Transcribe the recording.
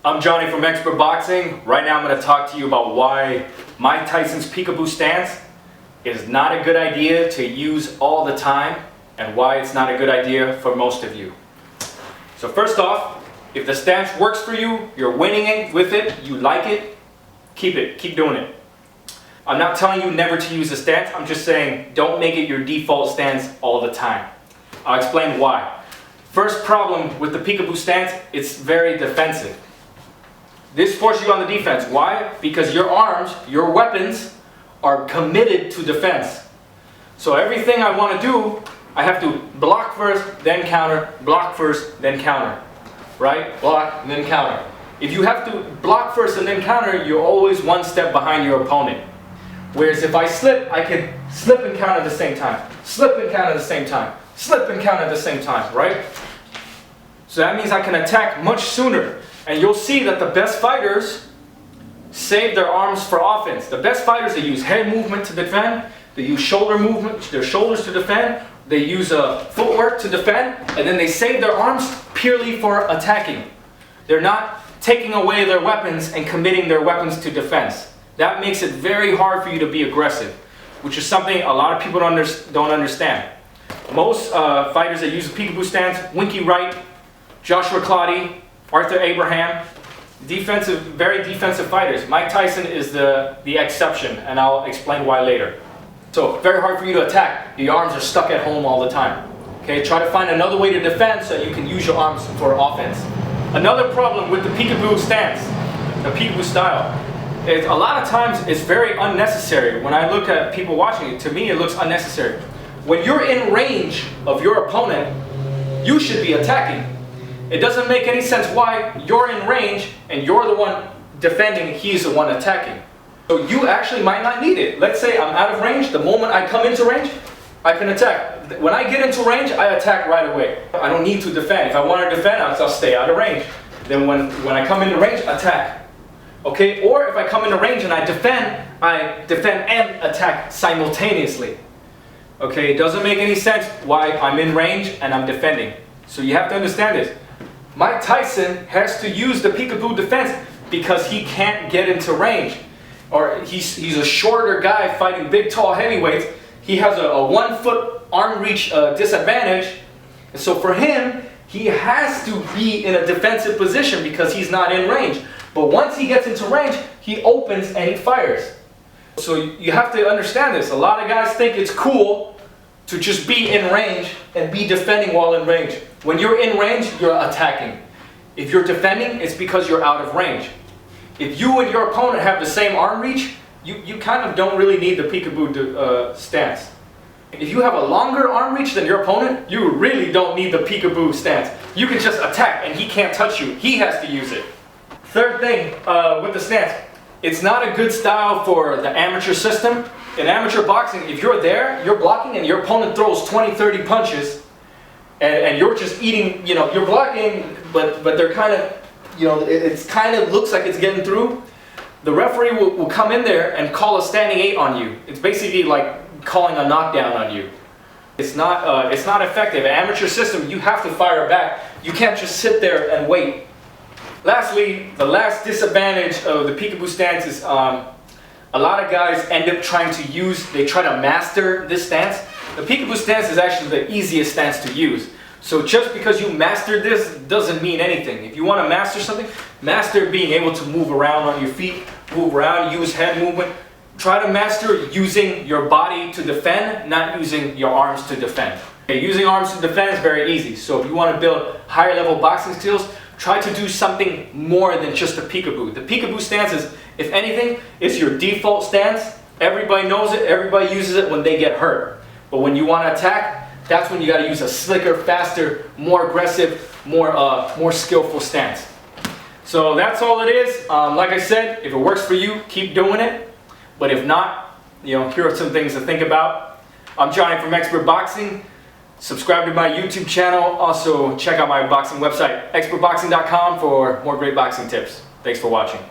I'm Johnny from Expert Boxing. Right now I'm going to talk to you about why Mike Tyson's peekaboo stance is not a good idea to use all the time and why it's not a good idea for most of you. So first off, if the stance works for you, you're winning it with it, you like it, keep doing it. I'm not telling you never to use a stance, I'm just saying don't make it your default stance all the time. I'll explain why. First problem with the peekaboo stance, it's very defensive. This forces you on the defense. Why? Because your arms, your weapons, are committed to defense. So everything I want to do, I have to block first, then counter, block first, then counter. Right? Block, and then counter. If you have to block first and then counter, you're always one step behind your opponent. Whereas if I slip, I can slip and counter at the same time. Slip and counter at the same time. Slip and counter at the same time, right? So that means I can attack much sooner. And you'll see that the best fighters save their arms for offense. The best fighters, they use head movement to defend, they use shoulder movement, their shoulders to defend, they use footwork to defend, and then they save their arms purely for attacking. They're not taking away their weapons and committing their weapons to defense. That makes it very hard for you to be aggressive, which is something a lot of people don't understand. Most fighters that use a peekaboo stance, Winky Wright, Joshua Clottey, Arthur Abraham, very defensive fighters. Mike Tyson is the exception, and I'll explain why later. So, very hard for you to attack. Your arms are stuck at home all the time. Okay, try to find another way to defend so you can use your arms for offense. Another problem with the peekaboo stance, the peekaboo style, is a lot of times it's very unnecessary. When I look at people watching it, to me it looks unnecessary. When you're in range of your opponent, you should be attacking. It doesn't make any sense why you're in range and you're the one defending, he's the one attacking. So you actually might not need it. Let's say I'm out of range, the moment I come into range, I can attack. When I get into range, I attack right away. I don't need to defend. If I want to defend, I'll stay out of range. Then when I come into range, attack. Okay, or if I come into range and I defend and attack simultaneously. Okay, it doesn't make any sense why I'm in range and I'm defending. So you have to understand this. Mike Tyson has to use the peekaboo defense because he can't get into range. Or he's a shorter guy fighting big, tall heavyweights. He has a 1 foot arm reach disadvantage. And so for him, he has to be in a defensive position because he's not in range. But once he gets into range, he opens and he fires. So you have to understand this. A lot of guys think it's cool to just be in range and be defending while in range. When you're in range, you're attacking. If you're defending, it's because you're out of range. If you and your opponent have the same arm reach, you kind of don't really need the peekaboo stance. If you have a longer arm reach than your opponent, you really don't need the peekaboo stance. You can just attack and he can't touch you. He has to use it. Third thing with the stance, it's not a good style for the amateur system. In amateur boxing, if you're there, you're blocking and your opponent throws 20, 30 punches and you're just eating, you're blocking, but they're kind of, it's kind of looks like it's getting through. The referee will come in there and call a standing 8 on you. It's basically like calling a knockdown on you. It's not effective. An amateur system, you have to fire back. You can't just sit there and wait. Lastly, the last disadvantage of the peekaboo stance is a lot of guys end up trying to master this stance. The peekaboo stance is actually the easiest stance to use. So just because you mastered this doesn't mean anything. If you want to master something, master being able to move around on your feet, move around, use head movement. Try to master using your body to defend, not using your arms to defend. Okay, using arms to defend is very easy. So if you want to build higher level boxing skills, try to do something more than just the peekaboo. The peekaboo stance is, if anything, it's your default stance. Everybody knows it, everybody uses it when they get hurt. But when you want to attack, that's when you got to use a slicker, faster, more aggressive, more skillful stance. So that's all it is. Like I said, if it works for you, keep doing it. But if not, here are some things to think about. I'm Johnny from Expert Boxing. Subscribe to my YouTube channel. Also check out my boxing website, expertboxing.com, for more great boxing tips. Thanks for watching.